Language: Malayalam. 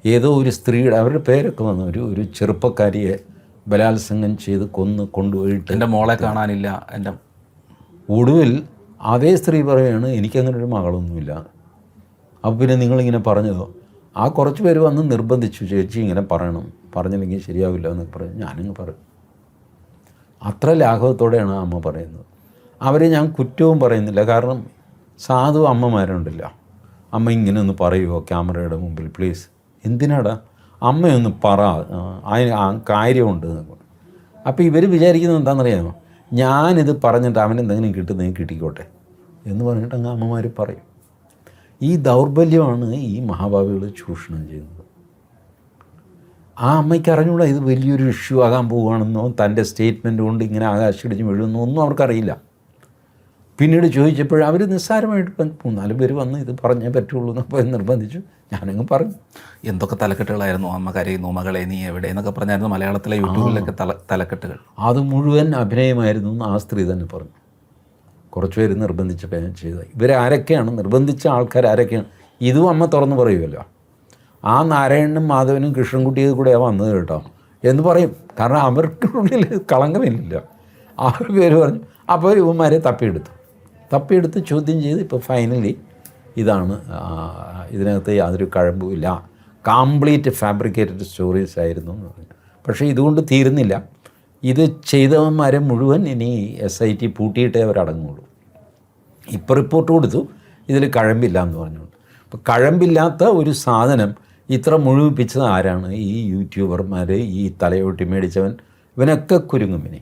ഏതോ ഒരു സ്ത്രീയുടെ അവരുടെ പേരൊക്കെ വന്നു, ഒരു ചെറുപ്പക്കാരിയെ ബലാത്സംഗം ചെയ്ത് കൊണ്ടുപോയിട്ട് എൻ്റെ മോളെ കാണാനില്ല. എൻ്റെ ഒടുവിൽ അതേ സ്ത്രീ പറയുകയാണ് എനിക്കങ്ങനെ ഒരു മകളൊന്നുമില്ല. അപ്പോൾ പിന്നെ നിങ്ങളിങ്ങനെ പറഞ്ഞതോ? ആ കുറച്ച് പേര് വന്ന് നിർബന്ധിച്ചു, ചേച്ചി ഇങ്ങനെ പറയണം, പറഞ്ഞില്ലെങ്കിൽ ശരിയാവില്ല എന്നൊക്കെ പറഞ്ഞു. ഞാനിങ്ങ് പറയും. അത്ര ലാഘവത്തോടെയാണ് അമ്മ പറയുന്നത്. അവരെ ഞാൻ കുറ്റവും പറയുന്നില്ല, കാരണം സാധു അമ്മമാരുണ്ടല്ലോ, അമ്മ ഇങ്ങനെ ഒന്ന് പറയുമോ ക്യാമറയുടെ മുമ്പിൽ പ്ലീസ്, എന്തിനാടാ അമ്മയൊന്ന് പറ, അതിന് ആ കാര്യമുണ്ട് എന്നൊക്കെ. അപ്പോൾ ഇവർ വിചാരിക്കുന്നത് എന്താണെന്നറിയാമോ, ഞാനിത് പറഞ്ഞിട്ട് അവനെന്തെങ്കിലും കിട്ടുന്നെങ്കിൽ കിട്ടിക്കോട്ടെ എന്ന് പറഞ്ഞിട്ട് അങ്ങ് അമ്മമാർ പറയും. ഈ ദൗർബല്യമാണ് ഈ മഹാഭാവികൾ ചൂഷണം ചെയ്യുന്നത്. ആ അമ്മയ്ക്ക് അറിഞ്ഞൂടാ ഇത് വലിയൊരു ഇഷ്യൂ ആകാൻ പോവുകയാണെന്നോ, തൻ്റെ സ്റ്റേറ്റ്മെൻറ്റ് കൊണ്ട് ഇങ്ങനെ ആകാശിടിച്ച് വീഴുന്നോ ഒന്നും അവർക്കറിയില്ല. പിന്നീട് ചോദിച്ചപ്പോൾ അവർ നിസ്സാരമായിട്ട് 3-4 പേര് വന്ന് ഇത് പറഞ്ഞേ പറ്റുള്ളൂ എന്നപ്പോൾ നിർബന്ധിച്ചു. ഞാനങ്ങ് പറഞ്ഞു. എന്തൊക്കെ തലക്കെട്ടുകളായിരുന്നു, അമ്മ കരയുന്നു, മകളെ നീ എവിടെ എന്നൊക്കെ പറഞ്ഞായിരുന്നു മലയാളത്തിലെ യൂട്യൂബിലൊക്കെ തലക്കെട്ടുകൾ. അത് മുഴുവൻ അഭിനയമായിരുന്നു എന്ന് ആ സ്ത്രീ തന്നെ പറഞ്ഞു. കുറച്ച് പേര് നിർബന്ധിച്ചപ്പോൾ ഞാൻ ചെയ്തത്. ഇവരാരൊക്കെയാണ് നിർബന്ധിച്ച ആൾക്കാർ ആരൊക്കെയാണ്? ഇതും അമ്മ തുറന്ന് പറയുമല്ലോ, ആ നാരായണനും മാധവനും കൃഷ്ണൻകുട്ടിയും കൂടെയാണ് വന്നത് കേട്ടോ എന്ന് പറയും. കാരണം അവർക്കുള്ളിൽ കളങ്കമില്ല. ആ പേര് പറഞ്ഞു. അപ്പോൾ ഇവന്മാരെ തപ്പിയെടുത്ത് ചോദ്യം ചെയ്ത് ഇപ്പോൾ ഫൈനലി ഇതാണ്, ഇതിനകത്ത് യാതൊരു കഴമ്പുമില്ല, കംപ്ലീറ്റ് ഫാബ്രിക്കേറ്റഡ് സ്റ്റോറീസ് ആയിരുന്നു എന്ന് പറഞ്ഞു. പക്ഷേ ഇതുകൊണ്ട് തീരുന്നില്ല. ഇത് ചെയ്തവന്മാരെ മുഴുവൻ ഇനി SIT പൂട്ടിയിട്ടേ അവരടങ്ങുള്ളൂ. ഇപ്പോൾ റിപ്പോർട്ട് കൊടുത്തു ഇതിൽ കഴമ്പില്ല എന്ന് പറഞ്ഞുകൊണ്ട്. അപ്പോൾ കഴമ്പില്ലാത്ത ഒരു സാധനം ഇത്ര മുഴുവിപ്പിച്ചത് ആരാണ്? ഈ യൂട്യൂബർമാർ, ഈ തലയോട്ടി മേടിച്ചവൻ, ഇവനൊക്കെ കുരുങ്ങും ഇനി.